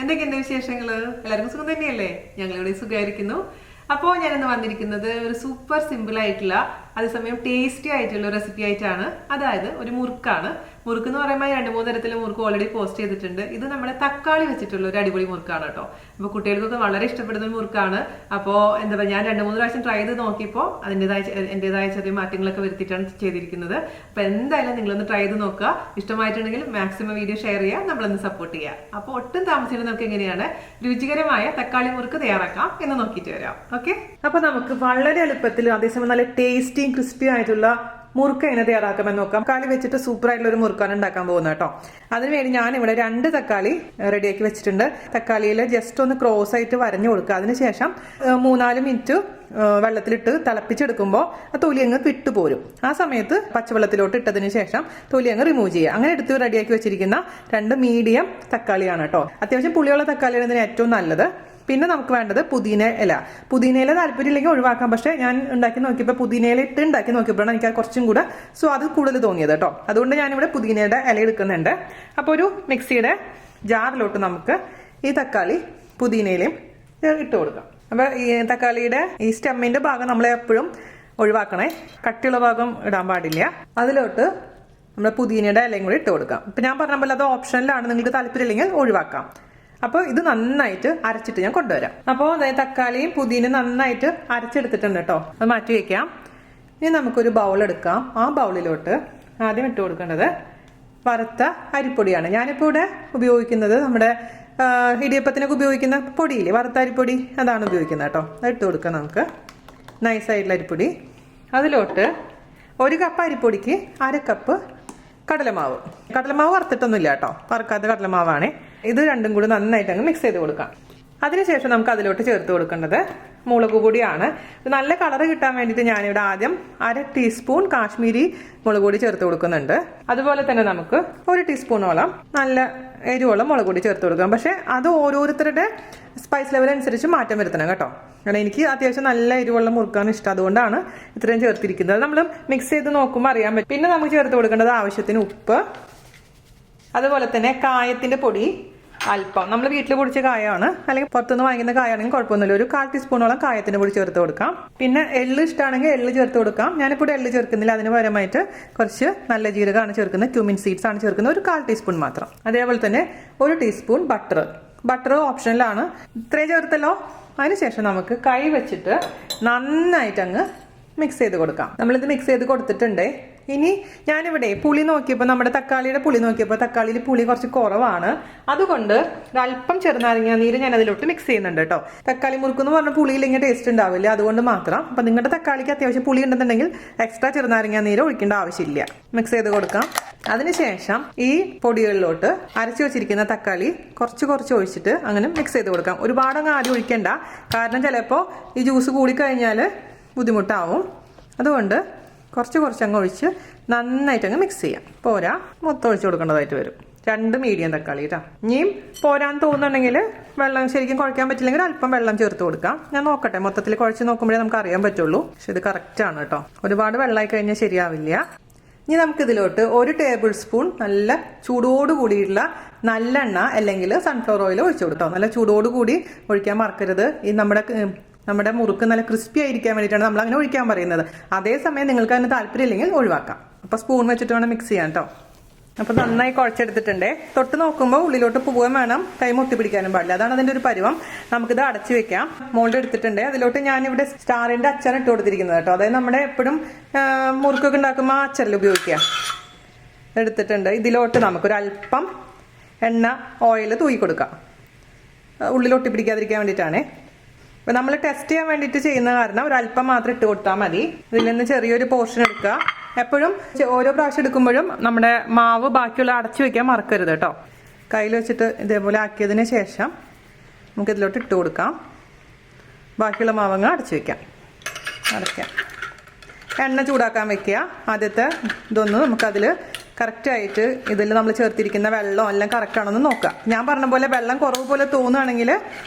എന്തൊക്കെയുണ്ട് വിശേഷങ്ങൾ? എല്ലാവർക്കും സുഖം തന്നെയല്ലേ? ഞങ്ങളിവിടെ സുഖമായിരിക്കുന്നു. അപ്പോൾ ഞാനിന്ന് വന്നിരിക്കുന്നത് ഒരു സൂപ്പർ സിമ്പിൾ ആയിട്ടുള്ള അതേസമയം ടേസ്റ്റി ആയിട്ടുള്ള റെസിപ്പി ആയിട്ടാണ്. അതായത് ഒരു മുറുക്കാണ്. മുറുക്ക് എന്ന് പറയുമ്പോൾ 2-3 തരത്തിലുള്ള മുറുക്ക് ഓൾറെഡി പോസ്റ്റ് ചെയ്തിട്ടുണ്ട്. ഇത് നമ്മുടെ തക്കാളി വെച്ചിട്ടുള്ള ഒരു അടിപൊളി മുറുക്കാണ് കേട്ടോ. അപ്പോൾ കുട്ടികൾക്കൊക്കെ വളരെ ഇഷ്ടപ്പെടുന്ന ഒരു മുറുക്കാണ്. അപ്പോൾ എന്താ പറയുക, ഞാൻ 2-3 പ്രാവശ്യം ട്രൈ ചെയ്ത് നോക്കിയപ്പോൾ എൻ്റെതായ ചെറിയ മാറ്റങ്ങളൊക്കെ വരുത്തിയിട്ടാണ് ചെയ്തിരിക്കുന്നത്. അപ്പോൾ എന്തായാലും നിങ്ങളൊന്ന് ട്രൈ ചെയ്ത് നോക്കുക. ഇഷ്ടമായിട്ടുണ്ടെങ്കിൽ മാക്സിമം വീഡിയോ ഷെയർ ചെയ്യുക, നമ്മളൊന്ന് സപ്പോർട്ട് ചെയ്യുക. അപ്പോൾ ഒട്ടും താമസിച്ചിട്ട് നമുക്ക് എങ്ങനെയാണ് രുചികരമായ തക്കാളി മുറുക്ക് തയ്യാറാക്കാം എന്ന് നോക്കിയിട്ട് വരാം. ഓക്കെ, അപ്പോൾ നമുക്ക് വളരെ എളുപ്പത്തിൽ അതേസമയം നല്ല ടേസ്റ്റിയും ക്രിസ്പി ആയിട്ടുള്ള മുറുക്ക് എങ്ങനെ തയ്യാറാക്കാമെന്ന് നോക്കാം. തക്കാളി വെച്ചിട്ട് സൂപ്പർ ആയിട്ടുള്ള ഒരു മുറുക്കാണ് ഉണ്ടാക്കാൻ പോകുന്നത് കേട്ടോ. അതിനുവേണ്ടി ഞാനിവിടെ 2 തക്കാളി റെഡിയാക്കി വെച്ചിട്ടുണ്ട്. തക്കാളിയിൽ ജസ്റ്റ് ഒന്ന് ക്രോസ് ആയിട്ട് വരഞ്ഞു കൊടുക്കുക. അതിനുശേഷം 3-4 മിനിറ്റ് വെള്ളത്തിലിട്ട് തിളപ്പിച്ചെടുക്കുമ്പോൾ ആ തൊലി അങ്ങ് വിട്ടുപോരും. ആ സമയത്ത് പച്ചവെള്ളത്തിലോട്ട് ഇട്ടതിന് ശേഷം തൊലി അങ്ങ് റിമൂവ് ചെയ്യുക. അങ്ങനെ എടുത്ത് റെഡിയാക്കി വെച്ചിരിക്കുന്ന 2 മീഡിയം തക്കാളിയാണ് കേട്ടോ. അത്യാവശ്യം പുളിയുള്ള തക്കാളിയാണ് ഇതിന് ഏറ്റവും നല്ലത്. പിന്നെ നമുക്ക് വേണ്ടത് പുതിന ഇല. പുതിന ഇല താല്പര്യം ഇല്ലെങ്കിൽ ഒഴിവാക്കാം. പക്ഷെ ഞാൻ ഉണ്ടാക്കി നോക്കിയപ്പോൾ പുതിന ഇല ഇട്ട് ഉണ്ടാക്കി നോക്കിയപ്പോഴാണ് എനിക്ക് കുറച്ചും കൂടെ സ്വാദ് കൂടുതൽ തോന്നിയത് കേട്ടോ. അതുകൊണ്ട് ഞാനിവിടെ പുതിനയുടെ ഇല എടുക്കുന്നുണ്ട്. അപ്പോൾ ഒരു മിക്സിയുടെ ജാറിലോട്ട് നമുക്ക് ഈ തക്കാളി പുതിനയിലയും ഇട്ട് കൊടുക്കാം. അപ്പോൾ ഈ തക്കാളിയുടെ ഈ സ്റ്റെമ്മിന്റെ ഭാഗം നമ്മൾ എപ്പോഴും ഒഴിവാക്കണേ. കട്ടിയുള്ള ഭാഗം ഇടാൻ പാടില്ല. അതിലോട്ട് നമ്മൾ പുതിനയുടെ ഇലയും കൂടി ഇട്ട് കൊടുക്കാം. ഇപ്പം ഞാൻ പറഞ്ഞ പോലെ അത് ഓപ്ഷനിലാണ്, നിങ്ങൾക്ക് താല്പര്യമില്ലെങ്കിൽ ഒഴിവാക്കാം. അപ്പോൾ ഇത് നന്നായിട്ട് അരച്ചിട്ട് ഞാൻ കൊണ്ടുവരാം. അപ്പോൾ അതായത് തക്കാളിയും പുതിനയും നന്നായിട്ട് അരച്ചെടുത്തിട്ടുണ്ട് കേട്ടോ. അത് മാറ്റി വയ്ക്കാം. ഇനി നമുക്കൊരു ബൗൾ എടുക്കാം. ആ ബൗളിലോട്ട് ആദ്യം ഇട്ട് കൊടുക്കേണ്ടത് വറുത്ത അരിപ്പൊടിയാണ്. ഞാനിപ്പോൾ ഇവിടെ ഉപയോഗിക്കുന്നത് നമ്മുടെ ഇടിയപ്പത്തിനൊക്കെ ഉപയോഗിക്കുന്ന പൊടിയില്ലേ, വറുത്ത അരിപ്പൊടി, അതാണ് ഉപയോഗിക്കുന്നത് കേട്ടോ. അത് ഇട്ട് കൊടുക്കാം നമുക്ക്. നൈസായിട്ടുള്ള അരിപ്പൊടി. അതിലോട്ട് 1 കപ്പ് അരിപ്പൊടിക്ക് 1/2 കപ്പ് കടലമാവ്. കടലമാവ് വറുത്തിട്ടൊന്നുമില്ല കേട്ടോ, വറുക്കാത്ത കടലമാവാണ്. ഇത് രണ്ടും കൂടി നന്നായിട്ട് അങ്ങ് മിക്സ് ചെയ്ത് കൊടുക്കാം. അതിനുശേഷം നമുക്ക് അതിലോട്ട് ചേർത്ത് കൊടുക്കേണ്ടത് മുളക് പൊടിയാണ്. നല്ല കളർ കിട്ടാൻ വേണ്ടിയിട്ട് ഞാനിവിടെ ആദ്യം 1/2 ടീസ്പൂൺ കാശ്മീരി മുളക് പൊടി ചേർത്ത് കൊടുക്കുന്നുണ്ട്. അതുപോലെ തന്നെ നമുക്ക് 1 ടീസ്പൂണോളം നല്ല എരിവുള്ള മുളക് പൊടി ചേർത്ത് കൊടുക്കാം. പക്ഷെ അത് ഓരോരുത്തരുടെ സ്പൈസ് ലെവൽ അനുസരിച്ച് മാറ്റം വരുത്തണം കേട്ടോ. കാരണം എനിക്ക് അത്യാവശ്യം നല്ല എരിവുള്ള മുറുക്കാണ് ഇഷ്ടം, അതുകൊണ്ടാണ് ഇത്രയും ചേർത്തിരിക്കുന്നത്. നമ്മൾ മിക്സ് ചെയ്ത് നോക്കുമ്പോൾ അറിയാൻ പറ്റും. പിന്നെ നമുക്ക് ചേർത്ത് കൊടുക്കേണ്ടത് ആവശ്യത്തിന് ഉപ്പ്, അതുപോലെ തന്നെ കായത്തിന്റെ പൊടി അല്പം. നമ്മൾ വീട്ടിൽ പൊടിച്ച കായമാണ്, അല്ലെങ്കിൽ പുറത്തുനിന്ന് വാങ്ങിക്കുന്ന കായാണെങ്കിൽ കുഴപ്പമൊന്നുമില്ല. ഒരു 1/4 ടീസ്പൂണോളം കായത്തിന്റെ പൊടി ചേർത്ത് കൊടുക്കാം. പിന്നെ എള്ള് ഇഷ്ടമാണെങ്കിൽ എള്ള് ചേർത്ത് കൊടുക്കാം. ഞാനിപ്പോൾ എള്ള് ചേർക്കുന്നില്ല. അതിന് പകരമായിട്ട് കുറച്ച് നല്ല ജീരകമാണ് ചേർക്കുന്നത്. ക്യൂമിൻ സീഡ്സ് ആണ് ചേർക്കുന്നത്, ഒരു 1/4 ടീസ്പൂൺ മാത്രം. അതേപോലെ തന്നെ 1 ടീസ്പൂൺ ബട്ടർ ഓപ്ഷനിലാണ്. ഇത്രയും ചേർത്തല്ലോ. അതിനുശേഷം നമുക്ക് കൈ വെച്ചിട്ട് നന്നായിട്ട് അങ്ങ് മിക്സ് ചെയ്ത് കൊടുക്കാം. നമ്മളിത് മിക്സ് ചെയ്ത് കൊടുത്തിട്ടുണ്ട്. ഇനി ഞാനിവിടെ പുളി നോക്കിയപ്പോൾ, നമ്മുടെ തക്കാളിയുടെ പുളി നോക്കിയപ്പോൾ തക്കാളിയിൽ പുളി കുറച്ച് കുറവാണ്. അതുകൊണ്ട് ഒരല്പം ചെറുനാരങ്ങ നീര് ഞാൻ അതിലോട്ട് മിക്സ് ചെയ്യുന്നുണ്ട് കേട്ടോ. തക്കാളി മുറുക്കെന്ന് പറഞ്ഞ പുളിയില്ലെങ്കിൽ ടേസ്റ്റ് ഉണ്ടാവില്ല, അതുകൊണ്ട് മാത്രം. അപ്പം നിങ്ങളുടെ തക്കാളിക്ക് അത്യാവശ്യം പുളി ഉണ്ടെന്നുണ്ടെങ്കിൽ എക്സ്ട്രാ ചെറുനാരങ്ങ നീര് ഒഴിക്കേണ്ട ആവശ്യമില്ല. മിക്സ് ചെയ്ത് കൊടുക്കാം. അതിനുശേഷം ഈ പൊടികളിലോട്ട് അരച്ചു വെച്ചിരിക്കുന്ന തക്കാളി കുറച്ച് ഒഴിച്ചിട്ട് അങ്ങനെ മിക്സ് ചെയ്ത് കൊടുക്കാം. ഒരുപാടങ്ങ് ആദ്യം ഒഴിക്കണ്ട, കാരണം ചിലപ്പോൾ ഈ ജ്യൂസ് കൂടിക്കഴിഞ്ഞാൽ ബുദ്ധിമുട്ടാവും. അതുകൊണ്ട് കുറച്ച് അങ്ങ് ഒഴിച്ച് നന്നായിട്ട് അങ്ങ് മിക്സ് ചെയ്യാം. പോരാ, മൊത്തം ഒഴിച്ച് കൊടുക്കേണ്ടതായിട്ട് വരും. 2 മീഡിയം തക്കാളി കേട്ടോ. ഇനിയും പോരാൻ തോന്നുന്നുണ്ടെങ്കിൽ വെള്ളം ശരിക്കും കുഴക്കാൻ പറ്റില്ലെങ്കിൽ അല്പം വെള്ളം ചേർത്ത് കൊടുക്കാം. ഞാൻ നോക്കട്ടെ, മൊത്തത്തിൽ കുഴച്ച് നോക്കുമ്പോഴേ നമുക്ക് അറിയാൻ പറ്റുള്ളൂ. പക്ഷെ ഇത് കറക്റ്റാണ് കേട്ടോ. ഒരുപാട് വെള്ളമായി കഴിഞ്ഞാൽ ശരിയാവില്ല. ഇനി നമുക്കിതിലോട്ട് 1 ടേബിൾ സ്പൂൺ നല്ല ചൂടോട് കൂടിയിട്ടുള്ള നല്ലെണ്ണ അല്ലെങ്കിൽ സൺഫ്ലവർ ഓയിൽ ഒഴിച്ചു കൊടുക്കാം. നല്ല ചൂടോട് കൂടി ഒഴിക്കാൻ മറക്കരുത്. ഈ നമ്മുടെ മുറുക്ക് നല്ല ക്രിസ്പി ആയിരിക്കാൻ വേണ്ടിയിട്ടാണ് നമ്മൾ അങ്ങനെ ഒഴിക്കാൻ പറയുന്നത്. അതേസമയം നിങ്ങൾക്ക് അതിന് താല്പര്യമില്ലെങ്കിൽ ഒഴിവാക്കാം. അപ്പോൾ സ്പൂൺ വെച്ചിട്ട് വേണം മിക്സ് ചെയ്യാൻ കേട്ടോ. അപ്പോൾ നന്നായി കുഴച്ചെടുത്തിട്ടുണ്ടേ. തൊട്ട് നോക്കുമ്പോൾ ഉള്ളിലോട്ട് പോകാൻ വേണം, കൈ മുത്തി പിടിക്കാനും പാടില്ല. അതാണ് അതിൻ്റെ ഒരു പരുവം. നമുക്കിത് അടച്ചു വെക്കാം. മോൾഡ് എടുത്തിട്ടുണ്ട്. അതിലോട്ട് ഞാനിവിടെ സ്റ്റാറിൻ്റെ അച്ചാർ ഇട്ട് കൊടുത്തിരിക്കുന്നത് കേട്ടോ. അതായത് നമ്മുടെ എപ്പോഴും മുറുക്കൊക്കെ ഉണ്ടാക്കുമ്പോൾ ആ അച്ചാറിൽ ഉപയോഗിക്കുക. എടുത്തിട്ടുണ്ട്. ഇതിലോട്ട് നമുക്കൊരല്പം എണ്ണ ഓയിൽ തൂക്കി കൊടുക്കാം. ഉള്ളിലൊട്ടി പിടിക്കാതിരിക്കാൻ വേണ്ടിയിട്ടാണ്. അപ്പോൾ നമ്മൾ ടെസ്റ്റ് ചെയ്യാൻ വേണ്ടിയിട്ട് ചെയ്യുന്ന കാരണം ഒരല്പം മാത്രം ഇട്ട് കൊടുത്താൽ മതി. ഇതിൽ നിന്ന് ചെറിയൊരു പോർഷൻ എടുക്കുക. എപ്പോഴും ഓരോ പ്രാവശ്യം എടുക്കുമ്പോഴും നമ്മുടെ മാവ് ബാക്കിയുള്ള അടച്ചു വെക്കാൻ മറക്കരുത് കേട്ടോ. കയ്യിൽ വെച്ചിട്ട് ഇതേപോലെ ആക്കിയതിന് ശേഷം നമുക്കിതിലോട്ട് ഇട്ട് കൊടുക്കാം. ബാക്കിയുള്ള മാവങ്ങ് അടച്ചു വെക്കാം. അടയ്ക്കാം. എണ്ണ ചൂടാക്കാൻ വെക്കുക. ആദ്യത്തെ ഇതൊന്ന് നമുക്കതിൽ കറക്റ്റായിട്ട് ഇതിൽ നമ്മൾ ചേർത്തിരിക്കുന്ന വെള്ളം എല്ലാം കറക്റ്റാണെന്ന് നോക്കാം. ഞാൻ പറഞ്ഞ പോലെ വെള്ളം കുറവ് പോലെ തോന്നുകയാണെങ്കിൽ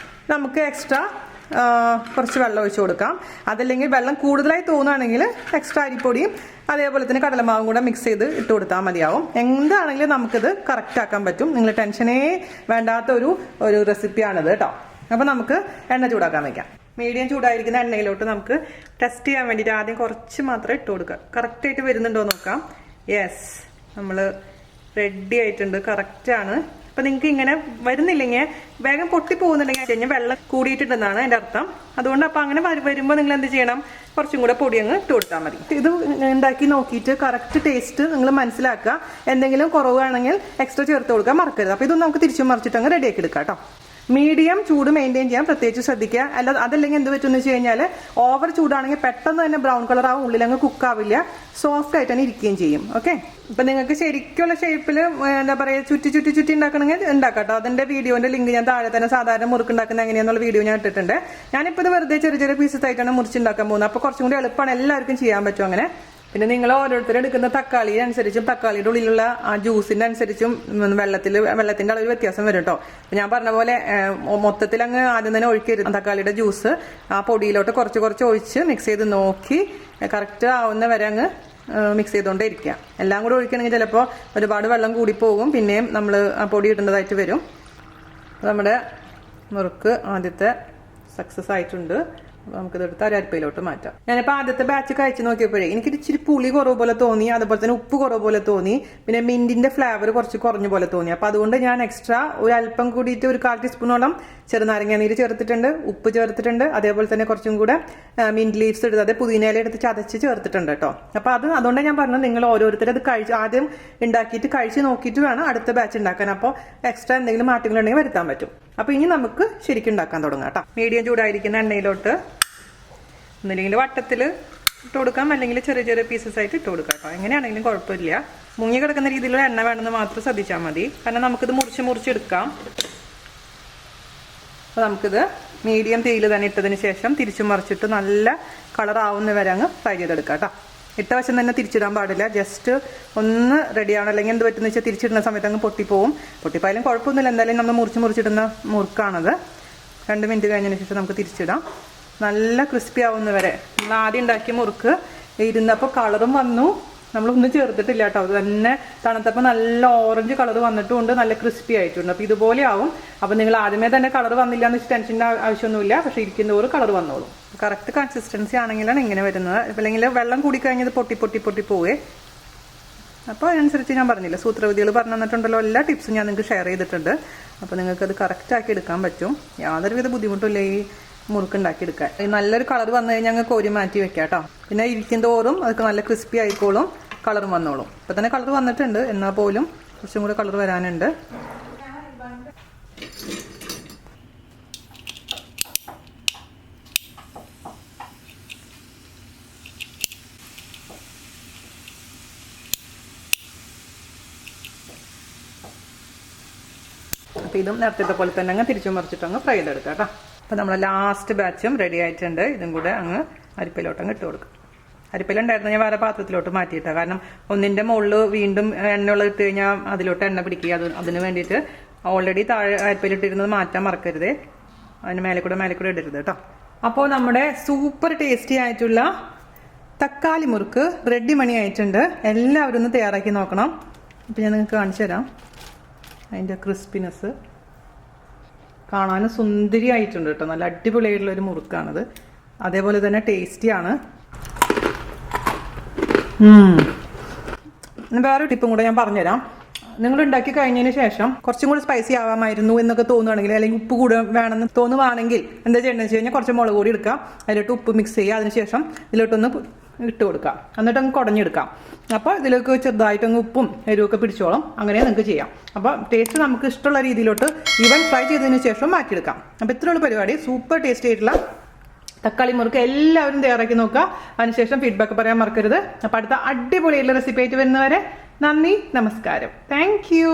നമുക്ക് എക്സ്ട്രാ കുറച്ച് വെള്ളം ഒഴിച്ചു കൊടുക്കാം. അതല്ലെങ്കിൽ വെള്ളം കൂടുതലായി തോന്നുകയാണെങ്കിൽ എക്സ്ട്രാ അരിപ്പൊടിയും അതേപോലെ തന്നെ കടലമാവും കൂടെ മിക്സ് ചെയ്ത് ഇട്ട് കൊടുത്താൽ മതിയാവും. എന്താണെങ്കിലും നമുക്കിത് കറക്റ്റ് ആക്കാൻ പറ്റും. നിങ്ങൾ ടെൻഷനേ വേണ്ടാത്ത ഒരു റെസിപ്പിയാണിത് കേട്ടോ. അപ്പോൾ നമുക്ക് എണ്ണ ചൂടാക്കാൻ വയ്ക്കാം. മീഡിയം ചൂടായിരിക്കുന്ന എണ്ണയിലോട്ട് നമുക്ക് ടെസ്റ്റ് ചെയ്യാൻ വേണ്ടിയിട്ട് ആദ്യം കുറച്ച് മാത്രമേ ഇട്ട് കൊടുക്കുക. കറക്റ്റായിട്ട് വരുന്നുണ്ടോ നോക്കാം. യെസ്, നമ്മൾ റെഡി ആയിട്ടുണ്ട്, കറക്റ്റാണ്. അപ്പം നിങ്ങൾക്ക് ഇങ്ങനെ വരുന്നില്ലെങ്കിൽ വേഗം പൊട്ടി പോകുന്നുണ്ടെങ്കിൽ കഴിഞ്ഞാൽ വെള്ളം കൂടിയിട്ടുണ്ടെന്നാണ് എൻ്റെ അർത്ഥം. അതുകൊണ്ട് അപ്പം അങ്ങനെ വരുമ്പോൾ നിങ്ങൾ എന്ത് ചെയ്യണം, കുറച്ചും കൂടെ പൊടി അങ്ങ് ഇട്ട് കൊടുത്താൽ മതി. ഇത് ഉണ്ടാക്കി നോക്കിയിട്ട് കറക്റ്റ് ടേസ്റ്റ് നിങ്ങൾ മനസ്സിലാക്കുക. എന്തെങ്കിലും കുറവാണെങ്കിൽ എക്സ്ട്രാ ചേർത്ത് കൊടുക്കാൻ മറക്കരുത്. അപ്പോൾ ഇതൊന്നും നമുക്ക് തിരിച്ചും മറിച്ചിട്ട് അങ്ങ് റെഡിയാക്കി എടുക്കാം കേട്ടോ. മീഡിയം ചൂട് മെയിൻറ്റെയിൻ ചെയ്യാൻ പ്രത്യേകിച്ച് ശ്രദ്ധിക്കുക. അതല്ലെങ്കിൽ എന്ത് പറ്റുമെന്ന് വെച്ച് കഴിഞ്ഞാൽ ഓവർ ചൂടാണെങ്കിൽ പെട്ടെന്ന് തന്നെ ബ്രൗൺ കളർ ആവും, ഉള്ളിലങ്ങ് കുക്കാവില്ല, സോഫ്റ്റ് ആയിട്ട് തന്നെ ഇരിക്കുകയും ചെയ്യും. ഓക്കെ, ഇപ്പം നിങ്ങൾക്ക് ശരിക്കുള്ള ഷേപ്പിൽ എന്താ പറയുക ചുറ്റി ഉണ്ടാക്കണമെങ്കിൽ ഉണ്ടാക്കാം കേട്ടോ. അതിൻ്റെ വീഡിയോൻ്റെ ലിങ്ക് ഞാൻ താഴെ തന്നെ സാധാരണ മുറുക്ക് ഉണ്ടാക്കുന്ന എങ്ങനെയാണെന്നുള്ള വീഡിയോ ഞാൻ ഇട്ടിട്ടുണ്ട്. ഞാനിപ്പോൾ ഇത് വെറുതെ ചെറിയ പീസസ് ആയിട്ടാണ് മുറിച്ചുണ്ടാക്കാൻ പോകുന്നത്. അപ്പോൾ കുറച്ചും കൂടി എളുപ്പമാണ്, എല്ലാവർക്കും ചെയ്യാൻ പറ്റും അങ്ങനെ. പിന്നെ നിങ്ങൾ ഓരോരുത്തരും എടുക്കുന്ന തക്കാളി അനുസരിച്ചും തക്കാളിയുടെ ഉള്ളിലുള്ള ആ ജ്യൂസിന്റെ അനുസരിച്ചും വെള്ളത്തിന്റെ അളവ് വ്യത്യാസം വരും കേട്ടോ. ഞാൻ പറഞ്ഞ പോലെ മൊത്തത്തിൽ അങ്ങ് ആദ്യം തന്നെ ഒഴിക്കരുത്. തക്കാളിയുടെ ജ്യൂസ് ആ പൊടിയിലോട്ട് കുറച്ച് ഒഴിച്ച് മിക്സ് ചെയ്ത് നോക്കി കറക്റ്റ് ആവുന്ന വരെ അങ്ങ് മിക്സ് ചെയ്തുകൊണ്ടേ ഇരിക്കുക. എല്ലാം കൂടെ ഒഴിക്കണമെങ്കിൽ ചിലപ്പോൾ ഒരുപാട് വെള്ളം കൂടിപ്പോകും, പിന്നെയും നമ്മൾ ആ പൊടി ഇടേണ്ടതായിട്ട് വരും. നമ്മുടെ മുറുക്ക് ആദ്യത്തെ സക്സസ് ആയിട്ടുണ്ട്. നമുക്കിതെടുത്ത് അരിപ്പയിലോട്ട് മാറ്റാം. ഞാനിപ്പോൾ ആദ്യത്തെ ബാച്ച് കഴിച്ച് നോക്കിയപ്പോഴേ എനിക്ക് ഇച്ചിരി പുളി കുറവ് പോലെ തോന്നി, അതുപോലെ തന്നെ ഉപ്പ് കുറവ് പോലെ തോന്നി, പിന്നെ മിന്റിന്റെ ഫ്ലേവർ കുറച്ച് കുറഞ്ഞ പോലെ തോന്നി. അപ്പോൾ അതുകൊണ്ട് ഞാൻ എക്സ്ട്രാ ഒരു അല്പം കൂടിയിട്ട് ഒരു 1/4 ടീസ്പൂണോളം ചെറുനാരങ്ങ നീര് ചേർത്തിട്ടുണ്ട്, ഉപ്പ് ചേർത്തിട്ടുണ്ട്, അതേപോലെ തന്നെ കുറച്ചും കൂടെ മിന്റ് ലീവ്സ് എടുത്ത് അതായത് പുതിനയില എടുത്ത് ചതച്ച് ചേർത്തിട്ടുണ്ട് കേട്ടോ. അപ്പോൾ അതുകൊണ്ടാണ് ഞാൻ പറഞ്ഞത് നിങ്ങൾ ഓരോരുത്തരും അത് ആദ്യം ഉണ്ടാക്കിയിട്ട് കഴിച്ച് നോക്കിയിട്ട് വേണം അടുത്ത ബാച്ച് ഉണ്ടാക്കാൻ. അപ്പോൾ എക്സ്ട്രാ എന്തെങ്കിലും മാറ്റങ്ങളുണ്ടെങ്കിൽ വരുത്താൻ പറ്റും. അപ്പോൾ ഇനി നമുക്ക് ശരിക്കും ഉണ്ടാക്കാൻ തുടങ്ങാം കേട്ടോ. മീഡിയം ചൂടായിരിക്കുന്ന എണ്ണയിലോട്ട് ഒന്നില്ലെങ്കിൽ വട്ടത്തിൽ ഇട്ട് കൊടുക്കാം, അല്ലെങ്കിൽ ചെറിയ പീസസ് ആയിട്ട് ഇട്ട് കൊടുക്കാം കേട്ടോ. എങ്ങനെയാണെങ്കിലും കുഴപ്പമില്ല. മുങ്ങി കിടക്കുന്ന രീതിയിലുള്ള എണ്ണ വേണമെന്ന് മാത്രം ശ്രദ്ധിച്ചാൽ മതി, കാരണം നമുക്കിത് മുറിച്ചെടുക്കാം. അപ്പോൾ നമുക്കിത് മീഡിയം തീയിൽ തന്നെ ഇട്ടതിന് ശേഷം തിരിച്ചു മറിച്ചിട്ട് നല്ല കളറാവുന്ന വരെ അങ്ങ് ഫ്രൈ ചെയ്തെടുക്കാം കേട്ടോ. ഇട്ട വശം തന്നെ തിരിച്ചിടാൻ പാടില്ല, ജസ്റ്റ് ഒന്ന് റെഡിയാവണം. അല്ലെങ്കിൽ എന്ത് പറ്റുന്ന വെച്ചാൽ തിരിച്ചിടുന്ന സമയത്ത് അങ്ങ് പൊട്ടിപ്പോയാലും കുഴപ്പമൊന്നുമില്ല. എന്തായാലും നമ്മൾ മുറിച്ചിടുന്ന മുറുക്കാണത്. 2 മിനിറ്റ് കഴിഞ്ഞതിന് ശേഷം നമുക്ക് തിരിച്ചിടാം. നല്ല ക്രിസ്പി ആവുന്നവരെ. നമ്മൾ ആദ്യം ഉണ്ടാക്കിയ മുറുക്ക് ഇരുന്നപ്പോൾ കളറും വന്നു, നമ്മളൊന്നും ചേർത്തിട്ടില്ല കേട്ടോ. അത് തന്നെ തണുത്തപ്പോൾ നല്ല ഓറഞ്ച് കളർ വന്നിട്ടുമുണ്ട്, നല്ല ക്രിസ്പി ആയിട്ടുണ്ട്. അപ്പോൾ ഇതുപോലെ ആവും. അപ്പോൾ നിങ്ങൾ ആദ്യമേ തന്നെ കളർ വന്നില്ല എന്ന് വെച്ച് ടെൻഷൻ്റെ ആവശ്യമൊന്നുമില്ല, പക്ഷേ ഇരിക്കുന്നതോറും കളർ വന്നോളും. കറക്റ്റ് കൺസിസ്റ്റൻസി ആണെങ്കിലാണ് ഇങ്ങനെ വരുന്നത്. അല്ലെങ്കിൽ വെള്ളം കൂടിക്കഴിഞ്ഞത് പൊട്ടി പോവേ. അപ്പോൾ അതിനനുസരിച്ച് ഞാൻ പറഞ്ഞില്ല, സൂത്രവിധികൾ പറഞ്ഞു തന്നിട്ടുണ്ടല്ലോ, എല്ലാ ടിപ്സും ഞാൻ നിങ്ങൾക്ക് ഷെയർ ചെയ്തിട്ടുണ്ട്. അപ്പോൾ നിങ്ങൾക്കത് കറക്റ്റാക്കി എടുക്കാൻ പറ്റും. യാതൊരുവിധ ബുദ്ധിമുട്ടില്ല ഈ മുറുക്കുണ്ടാക്കിയെടുക്കാൻ. നല്ലൊരു കളർ വന്നു കഴിഞ്ഞാൽ ഞങ്ങൾ കോരി മാറ്റി വെക്കാം കേട്ടോ. പിന്നെ ഇരിക്കും തോറും അതൊക്കെ നല്ല ക്രിസ്പി ആയിക്കോളും, കളറും വന്നോളും. ഇപ്പം തന്നെ കളർ വന്നിട്ടുണ്ട്, എന്നാൽ പോലും കുറച്ചും കൂടെ കളർ വരാനുണ്ട്. അപ്പോൾ ഇതും നേരത്തെ പോലെ തന്നെ അങ്ങ് തിരിച്ചു മറിച്ചിട്ട് അങ്ങ് ഫ്രൈ ചെയ്തെടുക്കാം കേട്ടോ. അപ്പോൾ നമ്മളെ ലാസ്റ്റ് ബാച്ചും റെഡി ആയിട്ടുണ്ട്. ഇതും കൂടെ അങ്ങ് അരിപ്പയിലോട്ട് അങ്ങ് ഇട്ട് കൊടുക്കും. അരിപ്പയിലുണ്ടായിരുന്നു ഞാൻ വേറെ പാത്രത്തിലോട്ട് മാറ്റിയിട്ടാണ്, കാരണം ഒന്നിൻ്റെ മുകളിൽ വീണ്ടും എണ്ണ ഇട്ട് കഴിഞ്ഞാൽ അതിലോട്ട് എണ്ണ പിടിക്കുക. അതിന് വേണ്ടിയിട്ട് ഓൾറെഡി താഴെ അരിപ്പയിലിട്ടിരുന്നത് മാറ്റാൻ മറക്കരുത്. അതിന് മേലെ കൂടെ ഇടരുത് കേട്ടോ. അപ്പോൾ നമ്മുടെ സൂപ്പർ ടേസ്റ്റി ആയിട്ടുള്ള തക്കാളി മുറുക്ക് റെഡി മണി ആയിട്ടുണ്ട്. എല്ലാവരും ഒന്ന് തയ്യാറാക്കി നോക്കണം. അപ്പോൾ ഞാൻ നിങ്ങൾക്ക് കാണിച്ചു തരാം. അതിൻ്റെ ക്രിസ്പിനെസ് കാണാനും സുന്ദരിയായിട്ടുണ്ട് കേട്ടോ. നല്ല അടിപൊളിയായിട്ടുള്ളൊരു മുറുക്കാണത്. അതേപോലെ തന്നെ ടേസ്റ്റിയാണ്. വേറൊരു ടിപ്പും കൂടെ ഞാൻ പറഞ്ഞുതരാം. നിങ്ങൾ ഉണ്ടാക്കി കഴിഞ്ഞതിന് ശേഷം കുറച്ചും കൂടി സ്പൈസി ആവാമായിരുന്നു എന്നൊക്കെ തോന്നുകയാണെങ്കിൽ, അല്ലെങ്കിൽ ഉപ്പ് കൂടെ വേണമെന്ന് തോന്നുവാണെങ്കിൽ എന്താ ചെയ്യേണ്ടതെന്ന് വെച്ച് കഴിഞ്ഞാൽ കുറച്ച് മുളക് പൊടി എടുക്കാം, അതിലോട്ട് ഉപ്പ് മിക്സ് ചെയ്യുക, അതിനുശേഷം ഇതിലോട്ടൊന്ന് ഇട്ട് കൊടുക്കാം, എന്നിട്ട് അങ്ങ് കുടഞ്ഞെടുക്കാം. അപ്പോൾ ഇതിലേക്ക് ചെറുതായിട്ടങ്ങ് ഉപ്പും എരിവൊക്കെ പിടിച്ചോളും. അങ്ങനെ നിങ്ങൾക്ക് ചെയ്യാം. അപ്പോൾ ടേസ്റ്റ് നമുക്ക് ഇഷ്ടമുള്ള രീതിയിലോട്ട് ഈവൻ ഫ്രൈ ചെയ്തതിന് ശേഷം മാറ്റിയെടുക്കാം. അപ്പോൾ ഇത്രയുള്ള പരിപാടി. സൂപ്പർ ടേസ്റ്റ് ആയിട്ടുള്ള തക്കാളി മുറുക്ക് എല്ലാവരും തയ്യാറാക്കി നോക്കുക. അതിനുശേഷം ഫീഡ്ബാക്ക് പറയാൻ മറക്കരുത്. അപ്പോൾ അടുത്ത അടിപൊളിയായിട്ടുള്ള റെസിപ്പി ആയിട്ട് വരുന്നവരെ നന്ദി, നമസ്കാരം. Thank you.